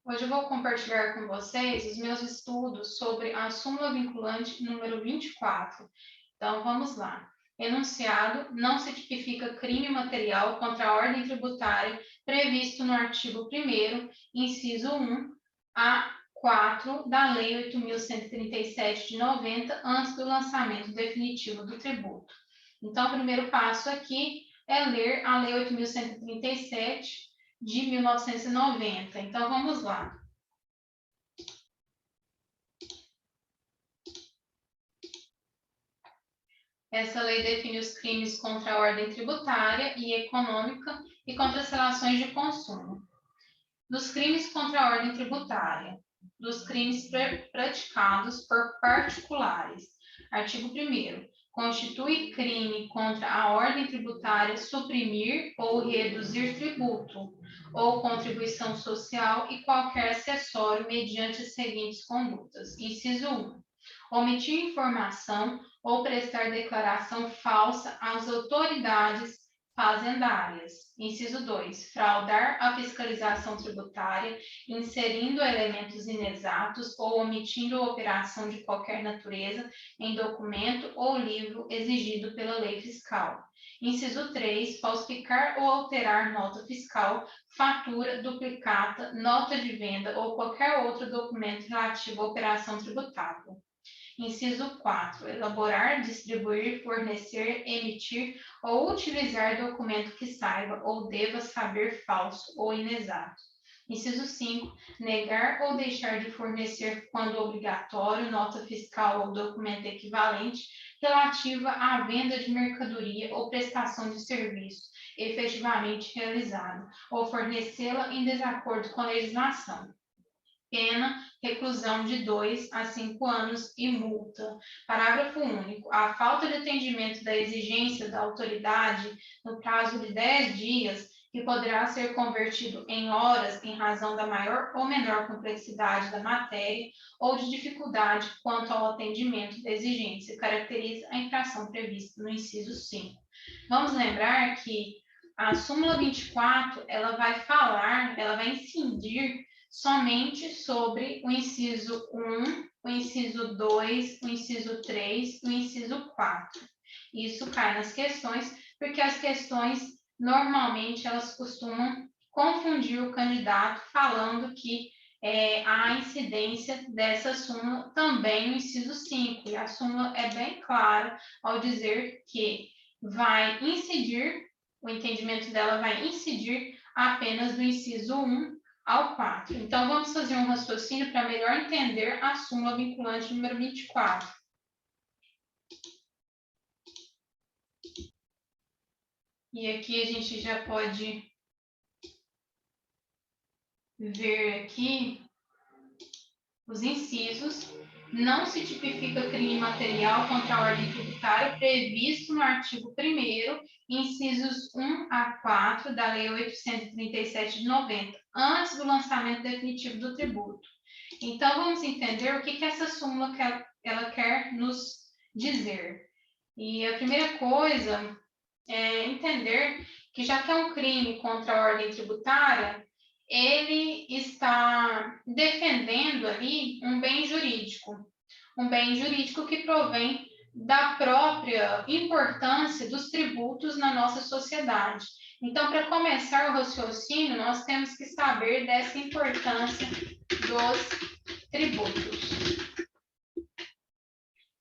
Hoje eu vou compartilhar com vocês os meus estudos sobre a súmula vinculante número 24. Então, vamos lá. Enunciado: não se tipifica crime material contra a ordem tributária previsto no artigo 1º, inciso 1, a 4 da Lei 8.137 de 90, antes do lançamento definitivo do tributo. Então, o primeiro passo aqui é ler a Lei 8.137 de 1990. Então, vamos lá. Essa lei define os crimes contra a ordem tributária e econômica e contra as relações de consumo. Dos crimes contra a ordem tributária, dos crimes praticados por particulares. Artigo 1º. Constitui crime contra a ordem tributária suprimir ou reduzir tributo ou contribuição social e qualquer acessório mediante as seguintes condutas. Inciso 1. Omitir informação ou prestar declaração falsa às autoridades fazendárias. Inciso 2. Fraudar a fiscalização tributária, inserindo elementos inexatos ou omitindo operação de qualquer natureza em documento ou livro exigido pela lei fiscal. Inciso 3. Falsificar ou alterar nota fiscal, fatura, duplicata, nota de venda ou qualquer outro documento relativo à operação tributável. Inciso 4. Elaborar, distribuir, fornecer, emitir ou utilizar documento que saiba ou deva saber falso ou inexato. Inciso 5. Negar ou deixar de fornecer, quando obrigatório, nota fiscal ou documento equivalente relativa à venda de mercadoria ou prestação de serviço efetivamente realizado, ou fornecê-la em desacordo com a legislação. Pena, reclusão de 2 a 5 anos e multa. Parágrafo único. A falta de atendimento da exigência da autoridade no prazo de 10 dias, que poderá ser convertido em horas em razão da maior ou menor complexidade da matéria ou de dificuldade quanto ao atendimento da exigência, caracteriza a infração prevista no inciso 5. Vamos lembrar que a súmula 24, ela vai incidir somente sobre o inciso 1, o inciso 2, o inciso 3 e o inciso 4. Isso cai nas questões, porque as questões, normalmente, elas costumam confundir o candidato falando que há incidência dessa súmula também no inciso 5. E a súmula é bem clara ao dizer que vai incidir, o entendimento dela vai incidir apenas do inciso 1 ao 4. Então, vamos fazer um raciocínio para melhor entender a súmula vinculante número 24. E aqui a gente já pode ver aqui os incisos. Não se tipifica crime material contra a ordem tributária previsto no artigo 1º, incisos 1 a 4 da Lei 837 de 90, antes do lançamento definitivo do tributo. Então, vamos entender o que essa súmula ela quer nos dizer. E a primeira coisa é entender que, já que é um crime contra a ordem tributária, ele está defendendo ali um bem jurídico que provém da própria importância dos tributos na nossa sociedade. Então, para começar o raciocínio, nós temos que saber dessa importância dos tributos.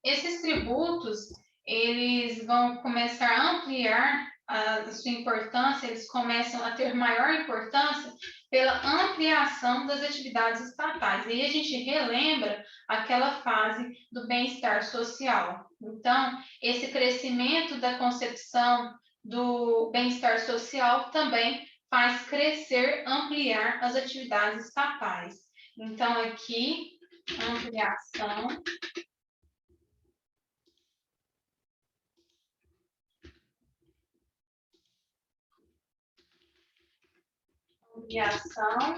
Esses tributos, eles vão começar a ampliar a sua importância, eles começam a ter maior importância pela ampliação das atividades estatais. E aí a gente relembra aquela fase do bem-estar social. Então, esse crescimento da concepção do bem-estar social também faz crescer, ampliar as atividades estatais. Então, aqui, ampliação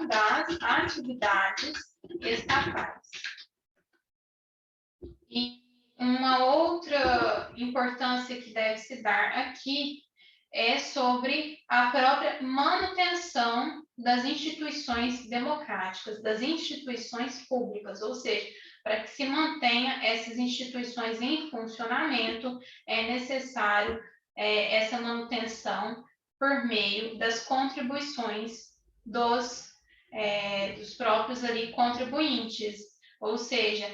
das atividades estatais. E uma outra importância que deve se dar aqui é sobre a própria manutenção das instituições democráticas, das instituições públicas, ou seja, para que se mantenha essas instituições em funcionamento, é necessário essa manutenção por meio das contribuições dos próprios ali contribuintes, ou seja,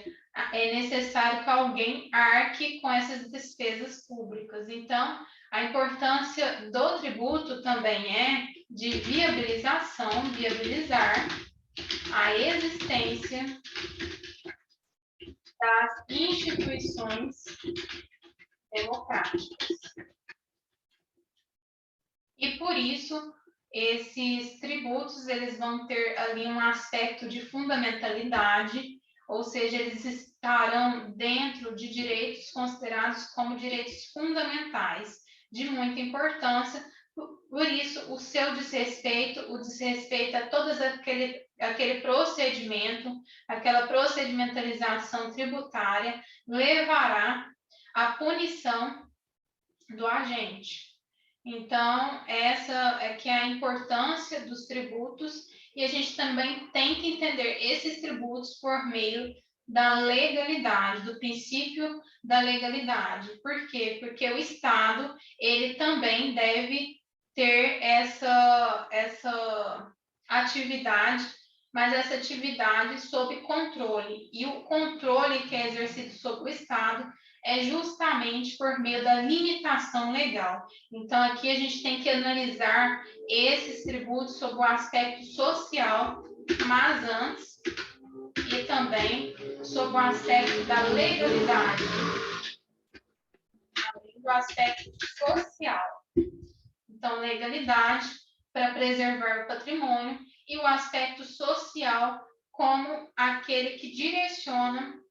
é necessário que alguém arque com essas despesas públicas. Então, a importância do tributo também é de viabilizar a existência das instituições democráticas. E por isso, esses tributos, eles vão ter ali um aspecto de fundamentalidade, ou seja, eles estarão dentro de direitos considerados como direitos fundamentais, de muita importância. Por isso, o seu desrespeito, o desrespeito a todo aquele procedimento, aquela procedimentalização tributária, levará à punição do agente. Então, essa é que é a importância dos tributos, e a gente também tem que entender esses tributos por meio da legalidade, do princípio da legalidade. Por quê? Porque o Estado, ele também deve ter essa atividade, mas essa atividade sob controle. E o controle que é exercido sobre o Estado é justamente por meio da limitação legal. Então, aqui a gente tem que analisar esses tributos sob o aspecto social, mas antes, e também sob o aspecto da legalidade, além do aspecto social. Então, legalidade para preservar o patrimônio e o aspecto social como aquele que direciona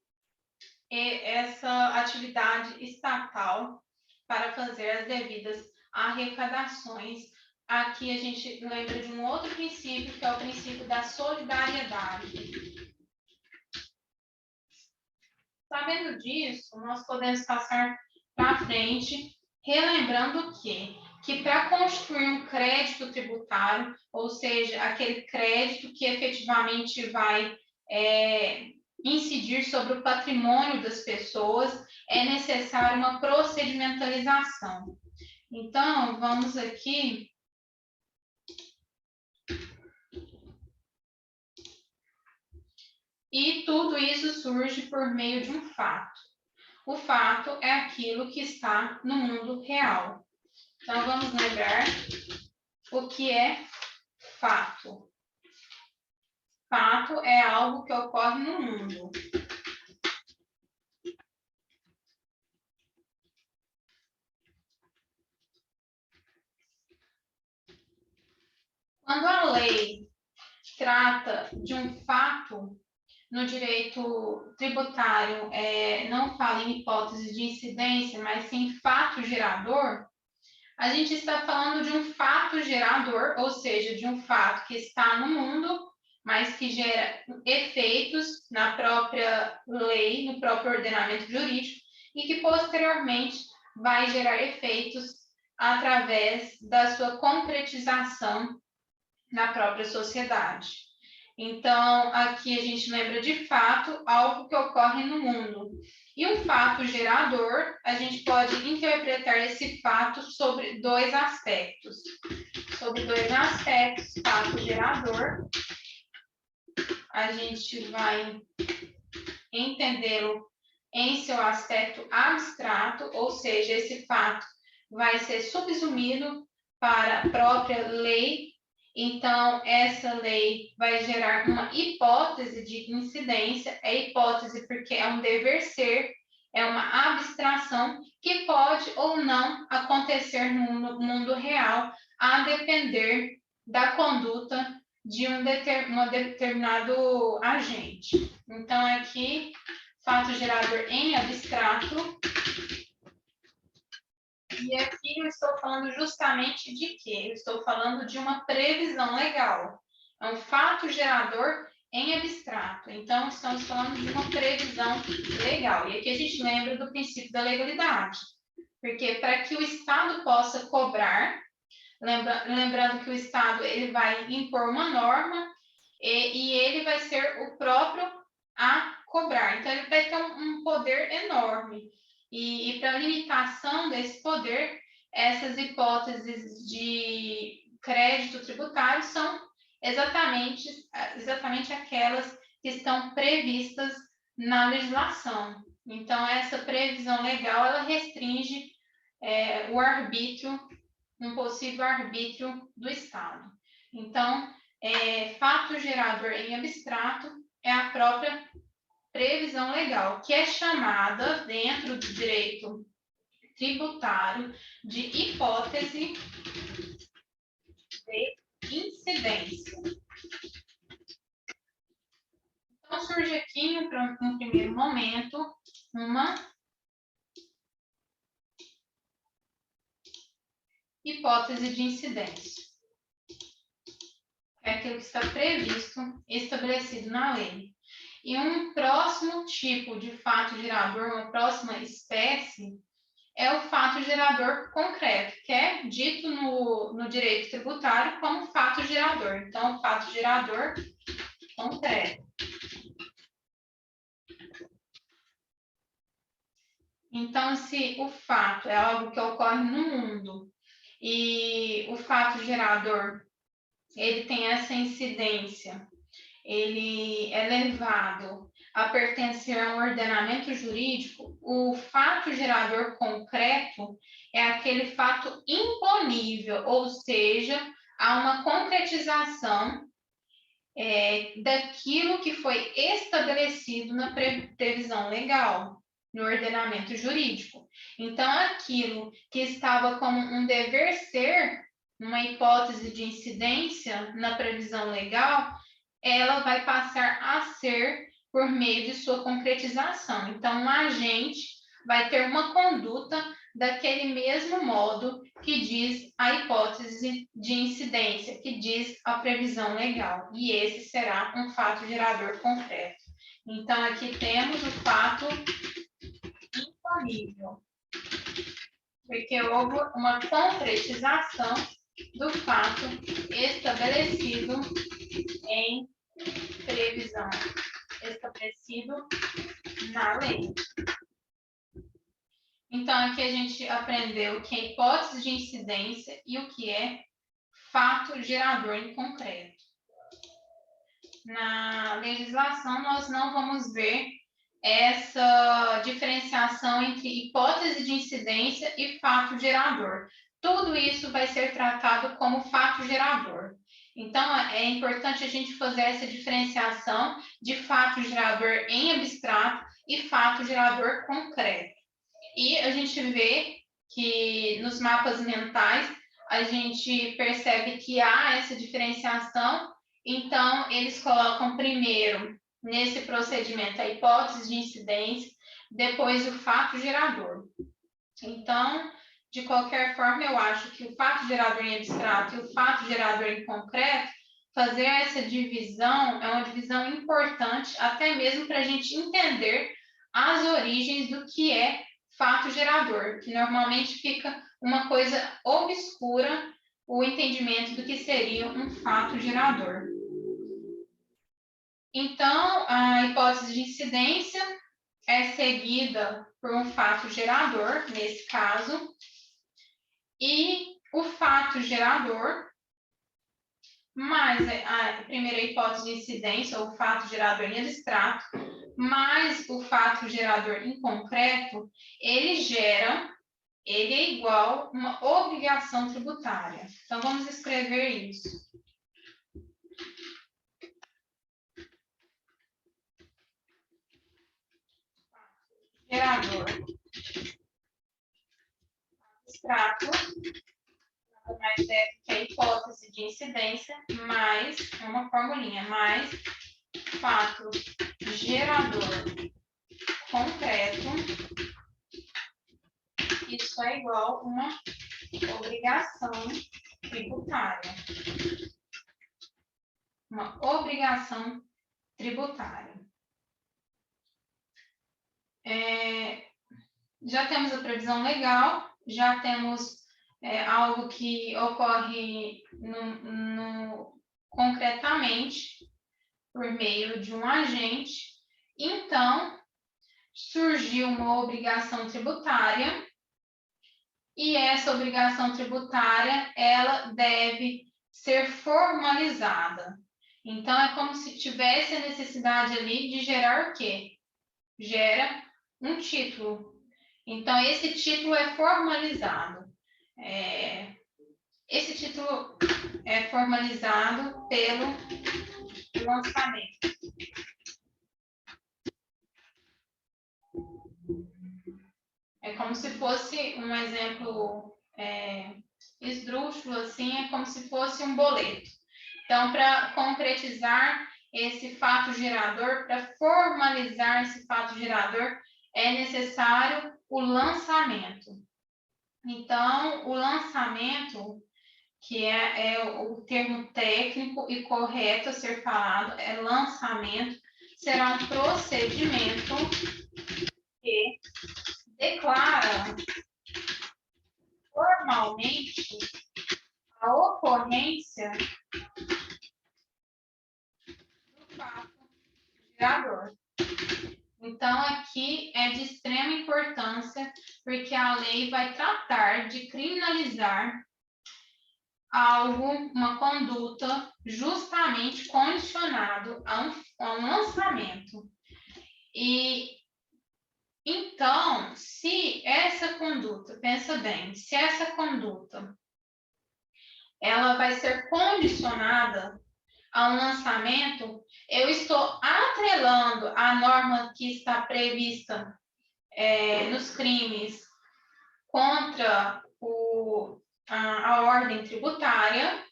essa atividade estatal para fazer as devidas arrecadações. Aqui a gente lembra de um outro princípio, que é o princípio da solidariedade. Sabendo disso, nós podemos passar para frente, relembrando que para construir um crédito tributário, ou seja, aquele crédito que efetivamente vai incidir sobre o patrimônio das pessoas, é necessária uma procedimentalização. Então, vamos aqui e tudo isso surge por meio de um fato. O fato é aquilo que está no mundo real. Então, vamos lembrar o que é fato. Fato é algo que ocorre no mundo. Quando a lei trata de um fato no direito tributário, não fala em hipótese de incidência, mas sim fato gerador, a gente está falando de um fato gerador, ou seja, de um fato que está no mundo, mas que gera efeitos na própria lei, no próprio ordenamento jurídico, e que posteriormente vai gerar efeitos através da sua concretização na própria sociedade. Então, aqui a gente lembra de fato algo que ocorre no mundo. E um fato gerador, a gente pode interpretar esse fato sobre dois aspectos. Sobre dois aspectos, fato gerador, a gente vai entendê-lo em seu aspecto abstrato, ou seja, esse fato vai ser subsumido para a própria lei. Então, essa lei vai gerar uma hipótese de incidência, é hipótese porque é um dever ser, é uma abstração que pode ou não acontecer no mundo real, a depender da conduta de um determinado agente. Então, aqui, fato gerador em abstrato. E aqui eu estou falando justamente de quê? Eu estou falando de uma previsão legal. É um fato gerador em abstrato. Então, estamos falando de uma previsão legal. E aqui a gente lembra do princípio da legalidade. Porque para que o Estado possa cobrar, lembrando que o Estado ele vai impor uma norma e ele vai ser o próprio a cobrar. Então, ele vai ter um poder enorme. E para limitação desse poder, essas hipóteses de crédito tributário são exatamente aquelas que estão previstas na legislação. Então, essa previsão legal, ela restringe o arbítrio, um possível arbítrio do Estado. Então, fato gerador em abstrato é a própria previsão legal, que é chamada, dentro do direito tributário, de hipótese de incidência. Então, surge aqui, no primeiro momento, uma hipótese de incidência. É aquilo que está previsto, estabelecido na lei. E um próximo tipo de fato gerador, uma próxima espécie, é o fato gerador concreto, que é dito no direito tributário como fato gerador. Então, o fato gerador concreto. Então, se o fato é algo que ocorre no mundo e o fato gerador ele tem essa incidência, ele é levado a pertencer a um ordenamento jurídico, o fato gerador concreto é aquele fato imponível, ou seja, há uma concretização daquilo que foi estabelecido na previsão legal, no ordenamento jurídico. Então, aquilo que estava como um dever ser, uma hipótese de incidência na previsão legal, ela vai passar a ser por meio de sua concretização. Então, um agente vai ter uma conduta daquele mesmo modo que diz a hipótese de incidência, que diz a previsão legal. E esse será um fato gerador concreto. Então, aqui temos o fato imponível, porque houve uma concretização do fato estabelecido em previsão, estabelecido na lei. Então, aqui a gente aprendeu o que é hipótese de incidência e o que é fato gerador em concreto. Na legislação, nós não vamos ver essa diferenciação entre hipótese de incidência e fato gerador. Tudo isso vai ser tratado como fato gerador. Então, é importante a gente fazer essa diferenciação de fato gerador em abstrato e fato gerador concreto. E a gente vê que nos mapas mentais a gente percebe que há essa diferenciação, então eles colocam primeiro nesse procedimento a hipótese de incidência, depois o fato gerador. Então, de qualquer forma, eu acho que o fato gerador em abstrato e o fato gerador em concreto, fazer essa divisão é uma divisão importante, até mesmo para a gente entender as origens do que é fato gerador, que normalmente fica uma coisa obscura o entendimento do que seria um fato gerador. Então, a hipótese de incidência é seguida por um fato gerador, nesse caso, e o fato gerador, mais a primeira hipótese de incidência, ou fato gerador em abstrato, mais o fato gerador em concreto, ele é igual a uma obrigação tributária. Então, vamos escrever isso. Gerador abstrato nada mais é que a hipótese de incidência mais uma formulinha, mais fato gerador concreto, isso é igual a uma obrigação tributária. Uma obrigação tributária. Já temos a previsão legal, já temos algo que ocorre concretamente por meio de um agente. Então, surgiu uma obrigação tributária e essa obrigação tributária, ela deve ser formalizada. Então, é como se tivesse a necessidade ali de gerar o quê? Gera um título. Então, esse título é formalizado. Esse título é formalizado pelo lançamento. É como se fosse um exemplo esdrúxulo, assim, é como se fosse um boleto. Então, para concretizar esse fato gerador, para formalizar esse fato gerador, é necessário o lançamento. Então, o lançamento, que é o termo técnico e correto a ser falado, é lançamento, será um procedimento que declara formalmente a ocorrência do fato gerador. Então, aqui é de extrema importância, porque a lei vai tratar de criminalizar algo, uma conduta, justamente condicionado a um lançamento. E então, se essa conduta, pensa bem, se essa conduta ela vai ser condicionada a um lançamento, eu estou atrelando a norma que está prevista nos crimes contra a ordem tributária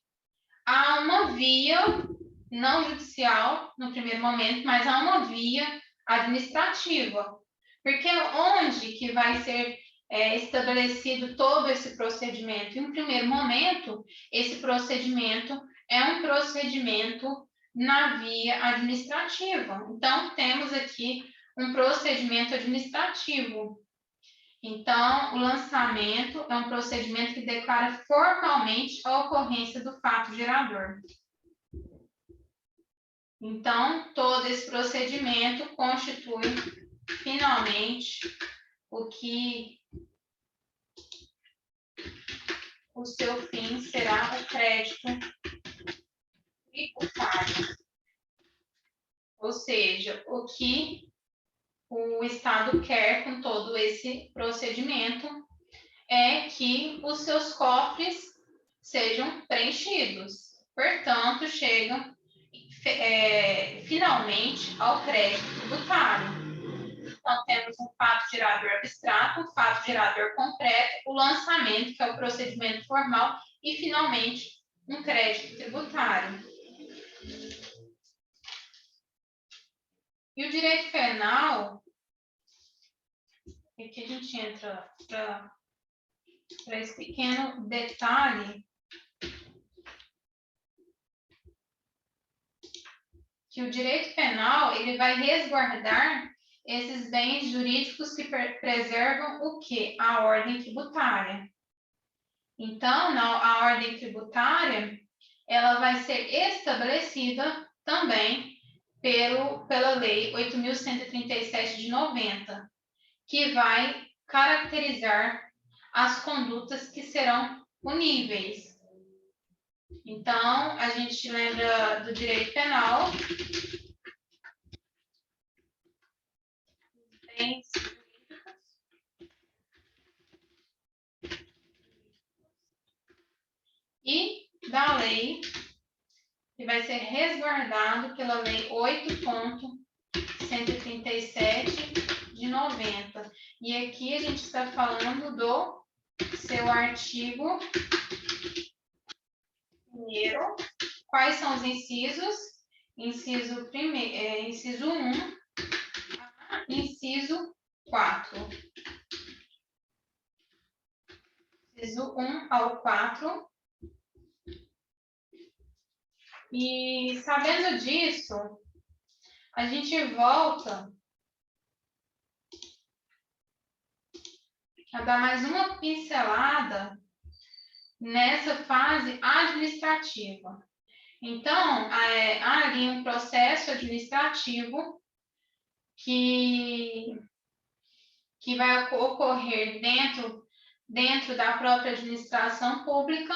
a uma via não judicial, no primeiro momento, mas a uma via administrativa. Porque onde que vai ser estabelecido todo esse procedimento? Em um primeiro momento, esse procedimento é um procedimento na via administrativa. Então, temos aqui um procedimento administrativo. Então, o lançamento é um procedimento que declara formalmente a ocorrência do fato gerador. Então, todo esse procedimento constitui, finalmente, o seu fim será o crédito tributário. Ou seja, o que o Estado quer com todo esse procedimento é que os seus cofres sejam preenchidos. Portanto, chegam finalmente ao crédito tributário. Então, temos um fato gerador abstrato, um fato gerador concreto, o lançamento, que é o procedimento formal, e, finalmente, um crédito tributário. E o direito penal, aqui a gente entra para esse pequeno detalhe, que o direito penal ele vai resguardar esses bens jurídicos que preservam o quê? A ordem tributária. Então, a ordem tributária, ela vai ser estabelecida também pela Lei 8.137 de 90, que vai caracterizar as condutas que serão puníveis. Então, a gente lembra do direito penal, bens e da lei, que vai ser resguardado pela Lei 8.137 de 90. E aqui a gente está falando do seu artigo 1º. Quais são os incisos? Inciso 1, inciso 4. Inciso 1 ao 4. E sabendo disso, a gente volta a dar mais uma pincelada nessa fase administrativa. Então, há ali um processo administrativo que vai ocorrer dentro da própria administração pública,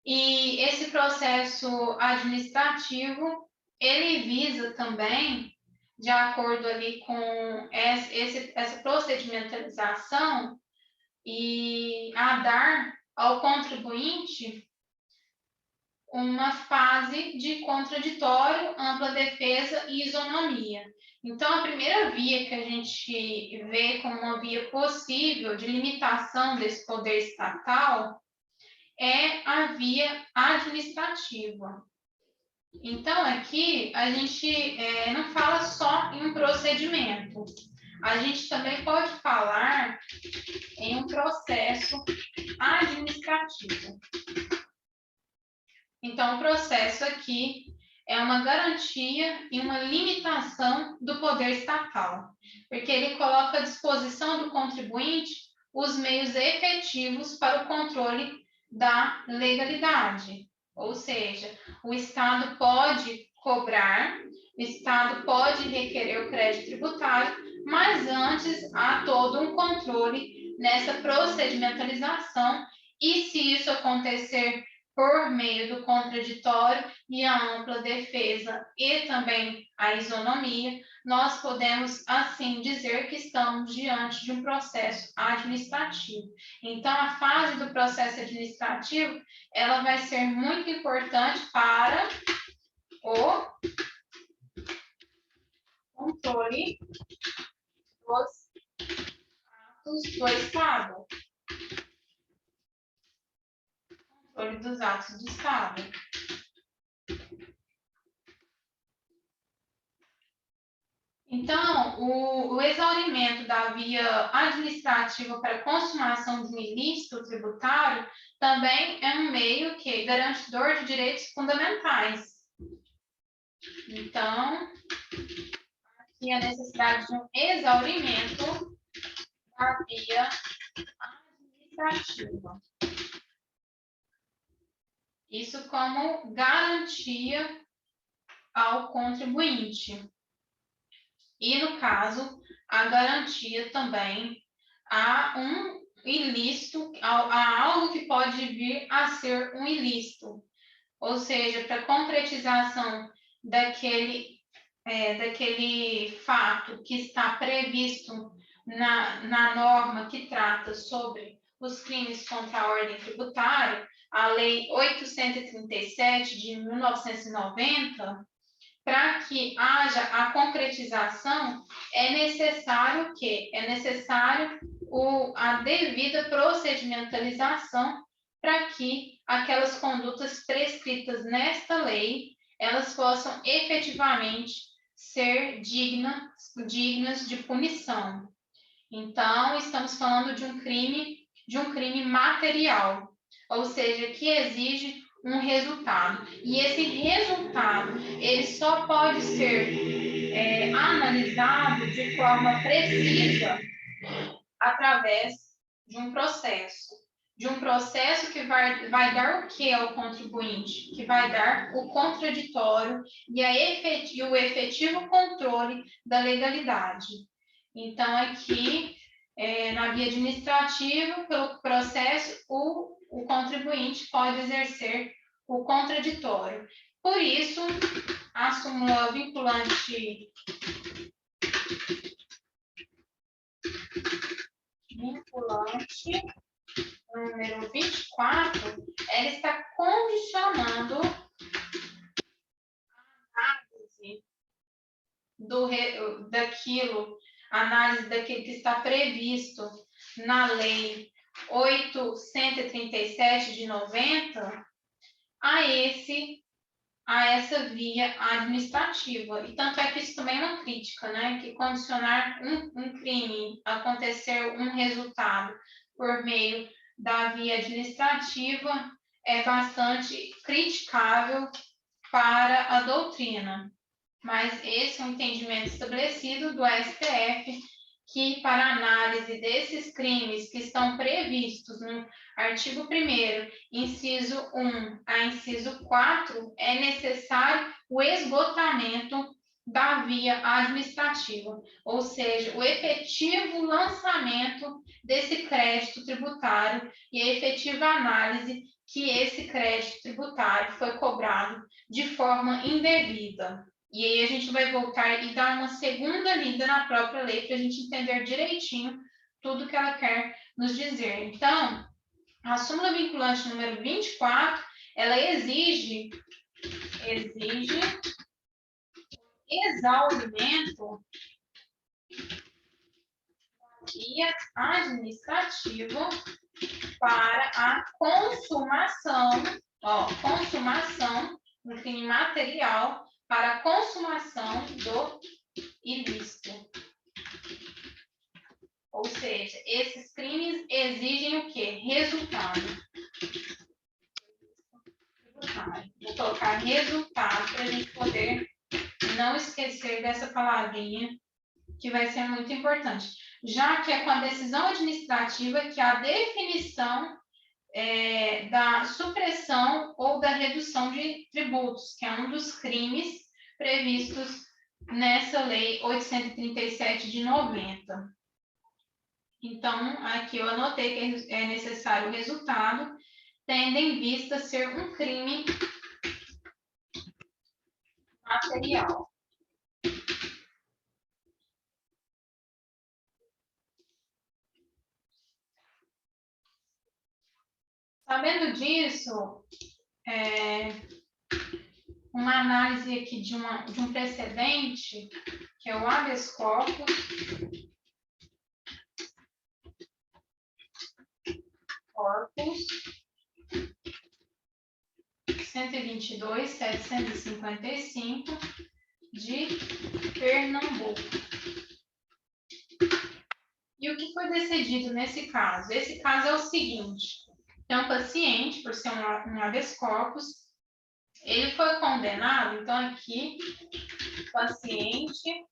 e esse processo administrativo, ele visa também, de acordo ali com essa procedimentalização, e a dar ao contribuinte uma fase de contraditório, ampla defesa e isonomia. Então, a primeira via que a gente vê como uma via possível de limitação desse poder estatal é a via administrativa. Então, aqui, a gente não fala só em um procedimento, a gente também pode falar em um processo administrativo. Então, o processo aqui é uma garantia e uma limitação do poder estatal, porque ele coloca à disposição do contribuinte os meios efetivos para o controle da legalidade. Ou seja, o Estado pode cobrar, o Estado pode requerer o crédito tributário, mas antes há todo um controle nessa procedimentalização, e se isso acontecer por meio do contraditório e a ampla defesa e também a isonomia, nós podemos, assim, dizer que estamos diante de um processo administrativo. Então, a fase do processo administrativo, ela vai ser muito importante para o controle dos atos do Estado. Controle dos atos do Estado. Então, o exaurimento da via administrativa para consumação de um ilícito tributário também é um meio que garantidor de direitos fundamentais. Então, aqui a necessidade de um exaurimento da via administrativa. Isso como garantia ao contribuinte. E, no caso, a garantia também a um ilícito, a algo que pode vir a ser um ilícito. Ou seja, para concretização daquele fato que está previsto na norma que trata sobre os crimes contra a ordem tributária, a Lei 837 de 1990, para que haja a concretização, é necessário a devida procedimentalização para que aquelas condutas prescritas nesta lei, elas possam efetivamente ser dignas de punição. Então, estamos falando de um crime material, ou seja, que exige um resultado. E esse resultado, ele só pode ser analisado de forma precisa através de um processo. De um processo que vai dar o que ao contribuinte? Que vai dar o contraditório e o efetivo controle da legalidade. Então, aqui, na via administrativa, pelo processo, o contribuinte pode exercer o contraditório. Por isso, a súmula vinculante número 24, ela está condicionando a análise daquilo que está previsto na Lei 837 de 90 a essa via administrativa. E tanto é que isso também é uma crítica, né? Que condicionar um crime, acontecer um resultado por meio da via administrativa é bastante criticável para a doutrina. Mas esse é um entendimento estabelecido do STF que, para análise desses crimes que estão previstos no artigo 1º, inciso 1 a inciso 4, é necessário o esgotamento da via administrativa, ou seja, o efetivo lançamento desse crédito tributário e a efetiva análise que esse crédito tributário foi cobrado de forma indevida. E aí a gente vai voltar e dar uma segunda lida na própria lei para a gente entender direitinho tudo que ela quer nos dizer. Então, a súmula vinculante número 24, ela exige exaurimento via administrativa para a consumação do crime material para a consumação do ilícito. Ou seja, esses crimes exigem o quê? Resultado. Vou colocar resultado para a gente poder não esquecer dessa palavrinha, que vai ser muito importante. Já que é com a decisão administrativa que a definição da supressão ou da redução de tributos, que é um dos crimes previstos nessa lei 837 de 90. Então, aqui eu anotei que é necessário o resultado, tendo em vista ser um crime material. Sabendo disso, uma análise aqui de um precedente, que é o habeas corpus, corpus 122.755 de Pernambuco. E o que foi decidido nesse caso? Esse caso é o seguinte: tem um paciente, por ser um habeas corpus, ele foi condenado, então aqui, paciente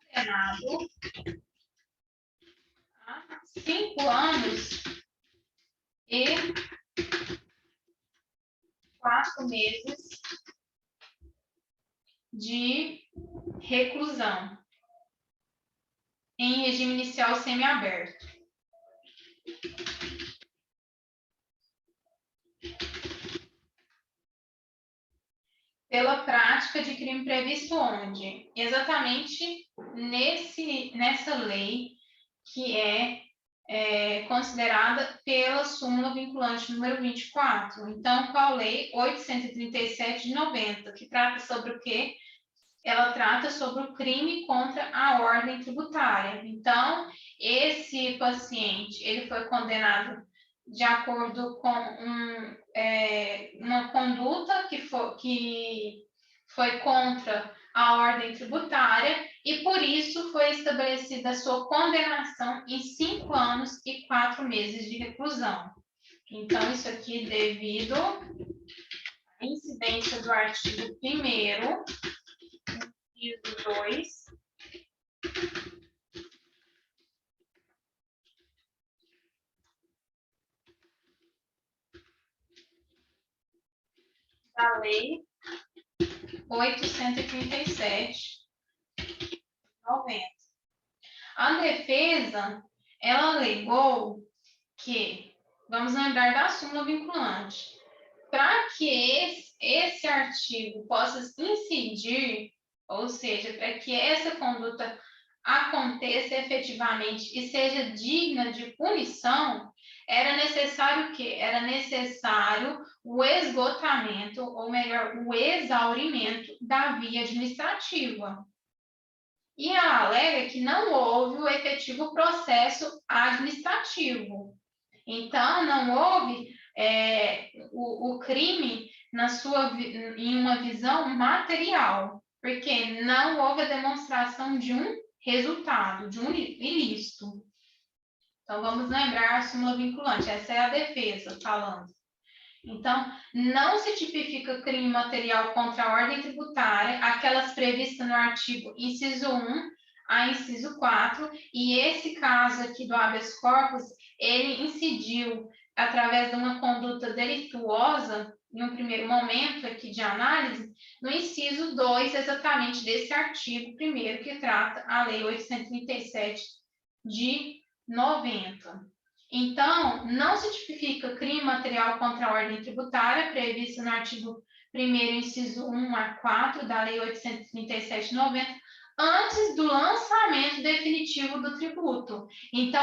condenado a 5 anos e 4 meses de reclusão em regime inicial semiaberto. Pela prática de crime previsto onde? Exatamente nessa lei que é considerada pela súmula vinculante número 24. Então, qual lei? 837 de 90, que trata sobre o quê? Ela trata sobre o crime contra a ordem tributária. Então, esse paciente, ele foi condenado de acordo com uma conduta que foi contra a ordem tributária e, por isso, foi estabelecida a sua condenação em 5 anos e 4 meses de reclusão. Então, isso aqui devido à incidência do artigo 1º, inciso 2, da Lei 837, 90. A defesa, ela alegou que, vamos lembrar da súmula vinculante, para que esse artigo possa incidir, ou seja, para que essa conduta aconteça efetivamente e seja digna de punição, era necessário o quê? Era necessário o esgotamento, ou melhor, o exaurimento da via administrativa. E ela alega que não houve o efetivo processo administrativo. Então, não houve o crime em uma visão material, porque não houve a demonstração de um resultado, de um ilícito. Então, vamos lembrar a súmula vinculante, essa é a defesa falando. Então, não se tipifica crime material contra a ordem tributária, aquelas previstas no artigo inciso 1 a inciso 4, e esse caso aqui do habeas corpus, ele incidiu através de uma conduta delituosa, em um primeiro momento aqui de análise, no inciso 2, exatamente desse artigo 1º, que trata a Lei 837 de 90. Então, não se tipifica crime material contra a ordem tributária, previsto no artigo 1º, inciso 1 a 4 da Lei 837 de 90, antes do lançamento definitivo do tributo. Então,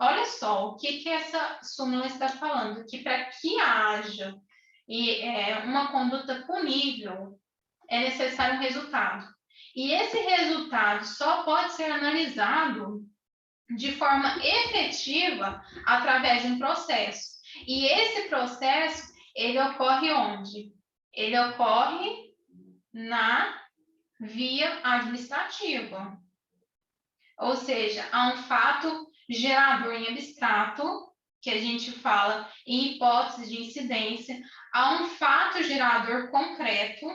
olha só, o que essa súmula está falando? Que para que haja uma conduta punível, é necessário um resultado. E esse resultado só pode ser analisado de forma efetiva através de um processo. E esse processo, ele ocorre onde? Ele ocorre na via administrativa. Ou seja, há um fato gerador em abstrato, que a gente fala em hipótese de incidência, há um fato gerador concreto,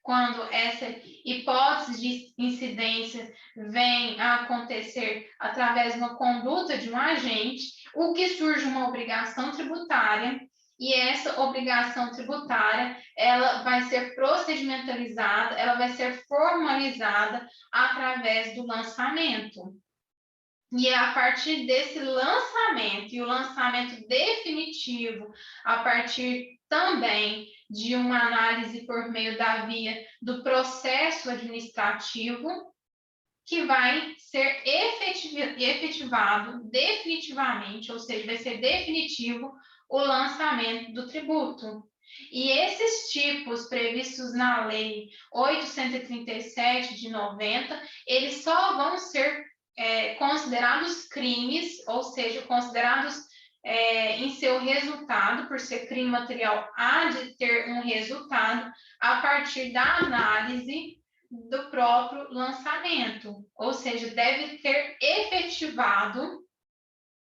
quando essa hipótese de incidência vem a acontecer através de uma conduta de um agente, o que surge uma obrigação tributária, e essa obrigação tributária, ela vai ser procedimentalizada, ela vai ser formalizada através do lançamento. E é a partir desse lançamento, e o lançamento definitivo, a partir também de uma análise por meio da via do processo administrativo, que vai ser efetivado definitivamente, ou seja, vai ser definitivo o lançamento do tributo. E esses tipos previstos na Lei 837 de 90, eles só vão ser considerados crimes, ou seja, considerados em seu resultado, por ser crime material, há de ter um resultado a partir da análise do próprio lançamento, ou seja, deve ter efetivado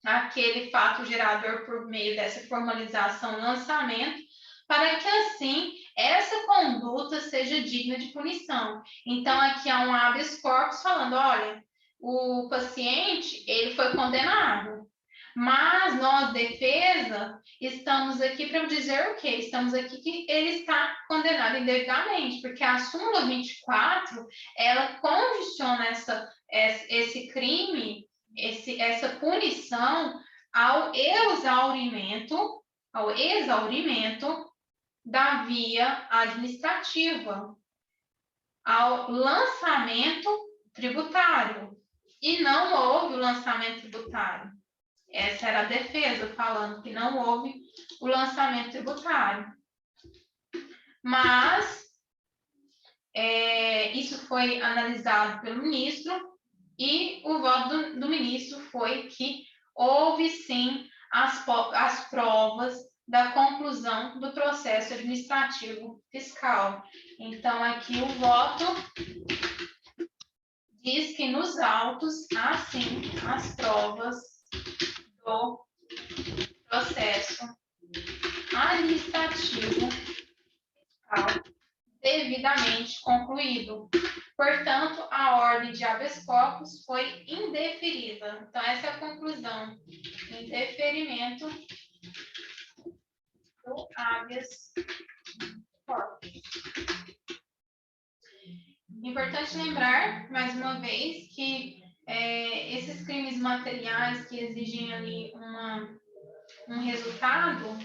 aquele fato gerador por meio dessa formalização lançamento, para que assim essa conduta seja digna de punição. Então aqui há um habeas corpus falando, olha, o paciente, ele foi condenado, mas nós, defesa, estamos aqui para dizer o quê? Estamos aqui que ele está condenado indevidamente, porque a súmula 24, ela condiciona esse crime, essa punição ao exaurimento da via administrativa, ao lançamento tributário. E não houve o lançamento tributário. Essa era a defesa, falando que não houve o lançamento tributário. Mas isso foi analisado pelo ministro, e o voto do ministro foi que houve sim as provas da conclusão do processo administrativo fiscal. Então, aqui o voto diz que nos autos há sim as provas do processo administrativo fiscal devidamente concluído. Portanto, a ordem de habeas corpus foi indeferida. Então, essa é a conclusão. Indeferimento do habeas corpus. Importante lembrar, mais uma vez, que esses crimes materiais que exigem ali um resultado,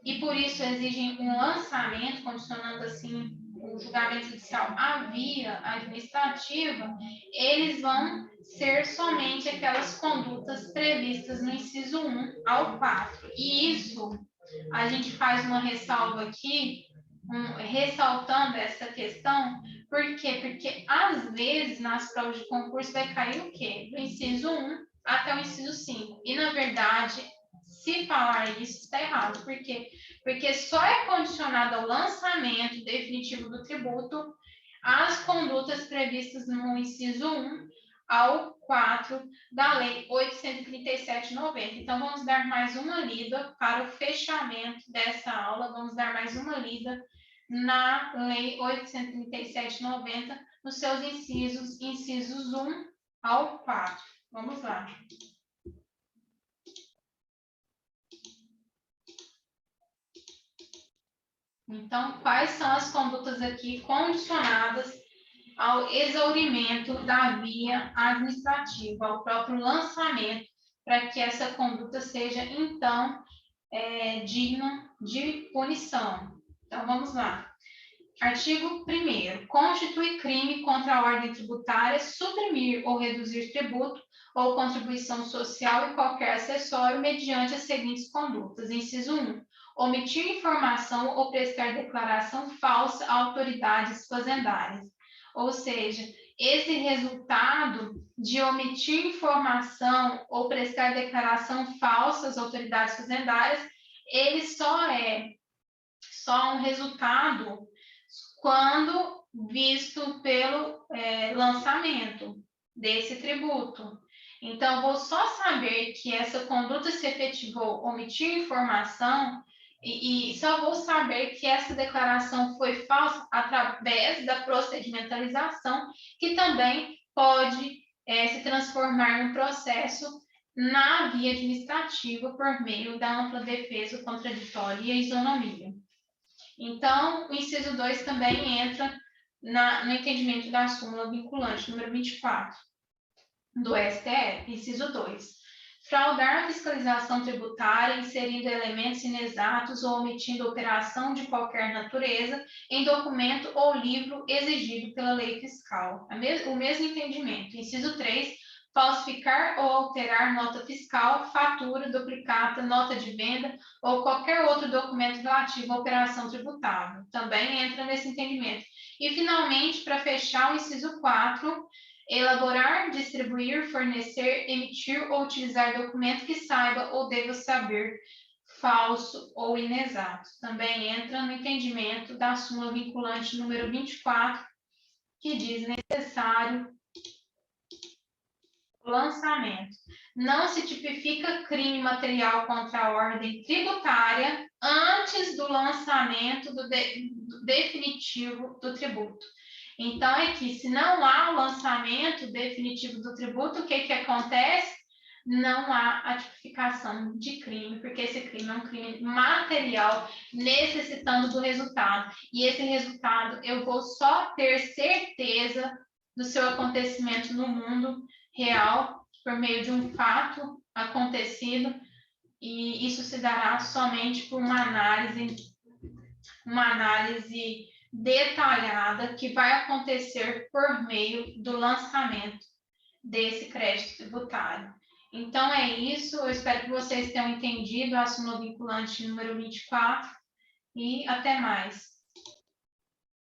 e por isso exigem um lançamento, condicionando assim o julgamento judicial à via administrativa, eles vão ser somente aquelas condutas previstas no inciso 1 ao 4. E isso, a gente faz uma ressalva aqui, ressaltando essa questão. Por quê? Porque, às vezes, nas provas de concurso vai cair o quê? Do inciso 1 até o inciso 5. E, na verdade, se falar isso, está errado. Por quê? Porque só é condicionado ao lançamento definitivo do tributo as condutas previstas no inciso 1 ao 4 da Lei 837/90. Então, vamos dar mais uma lida para o fechamento dessa aula. Vamos dar mais uma lida na Lei 837/90, nos seus incisos 1 ao 4. Vamos lá. Então, quais são as condutas aqui condicionadas ao exaurimento da via administrativa, ao próprio lançamento, para que essa conduta seja, então, digna de punição? Então, vamos lá. Artigo 1º. Constitui crime contra a ordem tributária suprimir ou reduzir tributo ou contribuição social e qualquer acessório mediante as seguintes condutas. Inciso 1. Omitir informação ou prestar declaração falsa a autoridades fazendárias. Ou seja, esse resultado de omitir informação ou prestar declaração falsa às autoridades fazendárias, ele só é um resultado quando visto pelo lançamento desse tributo. Então, vou só saber que essa conduta se efetivou omitir informação e só vou saber que essa declaração foi falsa através da procedimentalização, que também pode se transformar num processo na via administrativa por meio da ampla defesa contraditória e a isonomia. Então, o inciso 2 também entra no entendimento da súmula vinculante número 24 do STF. Inciso 2. Fraudar a fiscalização tributária, inserindo elementos inexatos ou omitindo operação de qualquer natureza em documento ou livro exigido pela lei fiscal. O mesmo entendimento. Inciso 3. Falsificar ou alterar nota fiscal, fatura, duplicata, nota de venda ou qualquer outro documento relativo à operação tributável. Também entra nesse entendimento. E, finalmente, para fechar, o inciso 4, elaborar, distribuir, fornecer, emitir ou utilizar documento que saiba ou deva saber falso ou inexato. Também entra no entendimento da súmula vinculante número 24, que diz necessário lançamento. Não se tipifica crime material contra a ordem tributária antes do lançamento do definitivo do tributo. Então, é que se não há o lançamento definitivo do tributo, o que acontece? Não há a tipificação de crime, porque esse crime é um crime material necessitando do resultado. E esse resultado eu vou só ter certeza do seu acontecimento no mundo real por meio de um fato acontecido, e isso se dará somente por uma análise detalhada que vai acontecer por meio do lançamento desse crédito tributário. Então, é isso. Eu espero que vocês tenham entendido a súmula vinculante número 24 e até mais.